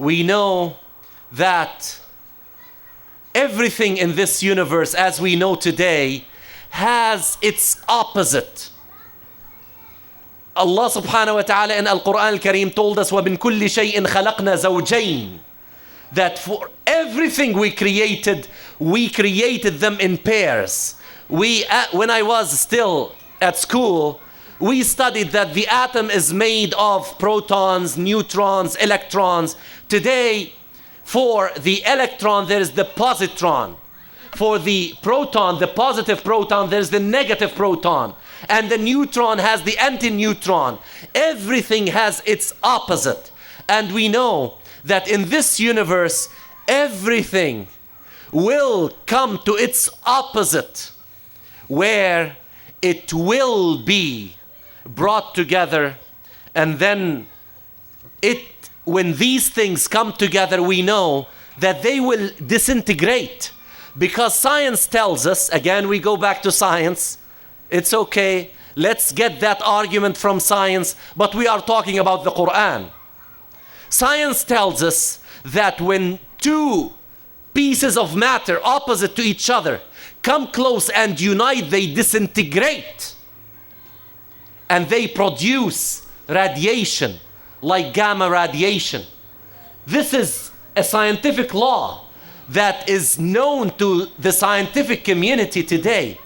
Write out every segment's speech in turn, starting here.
we know that everything in this universe as we know today has its opposite. Allah subhanahu wa ta'ala in Al-Quran Al-Kareem told us وَمِن كُلِّ شَيْءٍ خَلَقْنَا زَوْجَيْنِ, that for everything we created them in pairs. When I was still at school, we studied that the atom is made of protons, neutrons, electrons. Today, for the electron, there is the positron. For the proton, the positive proton, there's the negative proton. And the neutron has the anti-neutron. Everything has its opposite. And we know that in this universe, everything will come to its opposite, where it will be brought together. And then when these things come together, we know that they will disintegrate. Because science tells us, again we go back to science, it's okay, let's get that argument from science, but we are talking about the Quran. Science tells us that when two pieces of matter opposite to each other come close and unite, they disintegrate. And they produce radiation, like gamma radiation. This is a scientific law that is known to the scientific community today.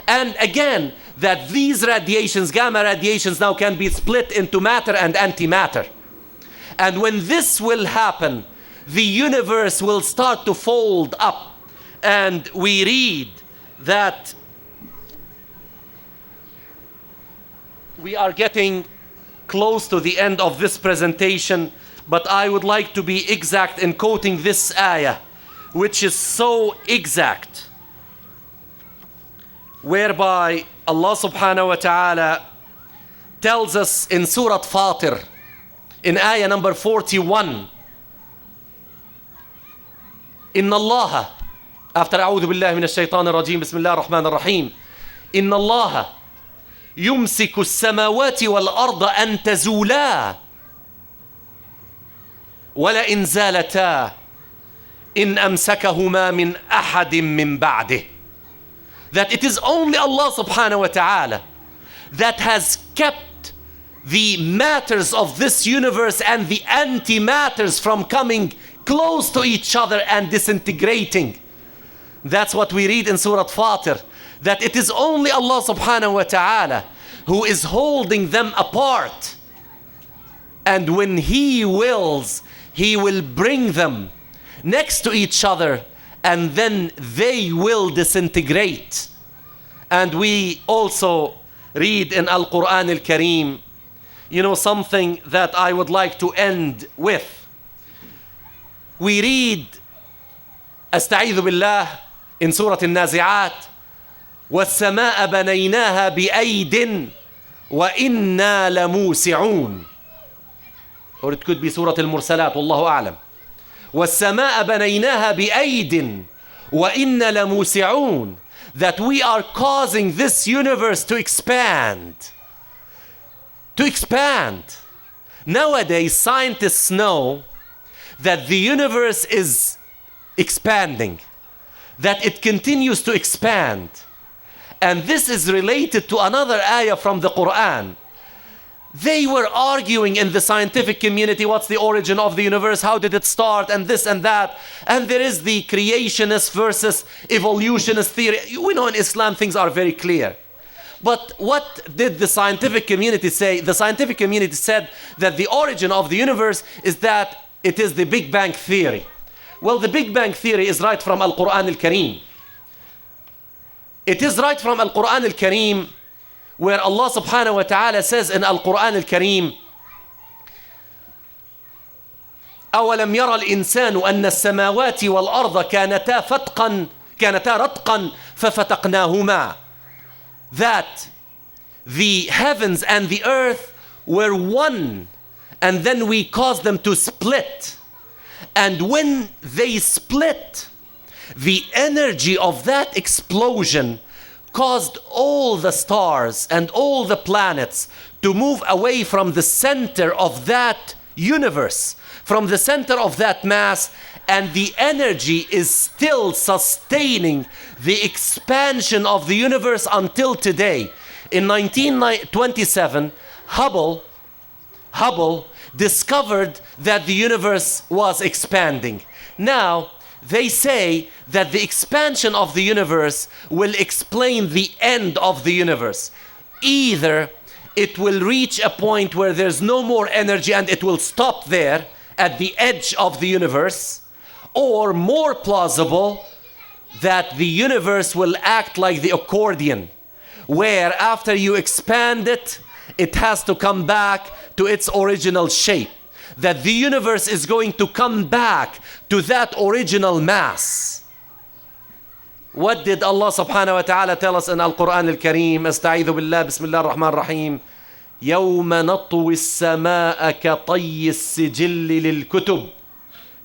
And again, that these radiations, gamma radiations, now can be split into matter and antimatter. And when this will happen, the universe will start to fold up. And we read that we are getting close to the end of this presentation, but I would like to be exact in quoting this ayah, which is so exact, whereby Allah subhanahu wa ta'ala tells us in Surah Fatir, in ayah number 41, Inna Allah, after أعوذ بالله من الشيطان الرجيم بسم الله الرحمن الرحيم, Inna Allah يمسك السماوات والأرض أن تزولا ولئن زالتا إن أمسكهما من أحد من بعده. That it is only Allah subhanahu wa ta'ala that has kept the matters of this universe and the antimatters from coming close to each other and disintegrating. That's what we read in Surah Fatir, that it is only Allah subhanahu wa ta'ala who is holding them apart. And when He wills, He will bring them next to each other, and then they will disintegrate. And we also read in Al-Quran Al-Kareem, something that I would like to end with. We read أستعيذ بالله in Surah Al-Nazi'at, وَالسَّمَاءَ بَنَيْنَاهَا بِأَيْدٍ وَإِنَّا لَمُوسِعُونَ. Or it could be Surah Al-Mursalat, Wallahu A'lam. وَالسَّمَاءَ بَنَيْنَاهَا بِأَيْدٍ وَإِنَّا لَمُوسِعُونَ. That we are causing this universe to expand. To expand. Nowadays, scientists know that the universe is expanding, that it continues to expand. And this is related to another ayah from the Quran. They were arguing in the scientific community, what's the origin of the universe, how did it start, and this and that. And there is the creationist versus evolutionist theory. We know in Islam things are very clear. But what did the scientific community say? The scientific community said that the origin of the universe is that it is the Big Bang theory. Well, the Big Bang theory is right from Al-Quran Al-Kareem. It is right from Al-Quran Al-Kareem, where Allah subhanahu wa ta'ala says in Al-Quran Al-Kareem, أَوَلَمْ يَرَ الْإِنسَانُ أَنَّ السَّمَاوَاتِ وَالْأَرْضَ كَانَتَا رَتْقًا فَفَتَقْنَاهُمَا. That the heavens and the earth were one, and then we caused them to split. And when they split, the energy of that explosion caused all the stars and all the planets to move away from the center of that universe. from the center of that mass, and the energy is still sustaining the expansion of the universe until today. In 1927, Hubble discovered that the universe was expanding. Now, they say that the expansion of the universe will explain the end of the universe. Either it will reach a point where there's no more energy and it will stop there at the edge of the universe, or more plausible, that the universe will act like the accordion, where after you expand it, it has to come back to its original shape. That the universe is going to come back to that original mass. What did Allah subhanahu wa ta'ala tell us in Al-Quran Al-Kareem? Asta'idhu billah, bismillah ar-Rahman ar-Rahim. يَوْمَ نَطْوِي السَّمَاءَ كَطَيِّ السِّجِلِّ لِلْكُتُبِ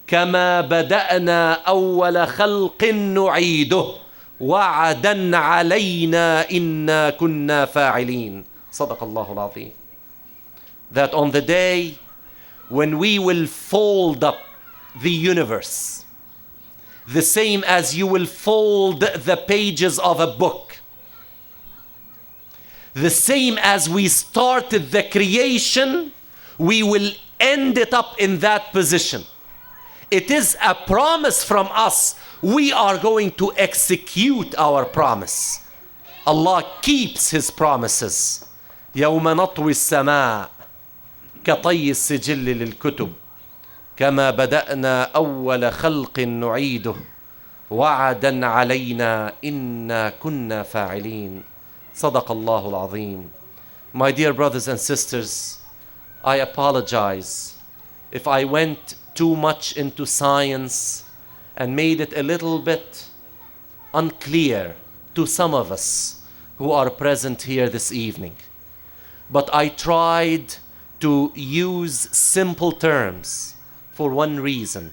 كَمَا بَدَأْنَا أَوَّلَ خَلْقٍ نُعِيدُهُ وَعَدًا عَلَيْنَا إِنَّا كُنَّا فَاعِلِينَ. صدق الله العظيم. That on the day when we will fold up the universe, the same as you will fold the pages of a book, the same as we started the creation, we will end it up in that position. It is a promise from us. We are going to execute our promise. Allah keeps His promises. يوم نطوي السماء كطي السجل للكتب كما بدأنا أول خلق نعيده وعدا علينا إنا كنا فاعلين. صدق الله العظيم. My dear brothers and sisters, I apologize if I went too much into science and made it a little bit unclear to some of us who are present here this evening. But I tried to use simple terms for one reason.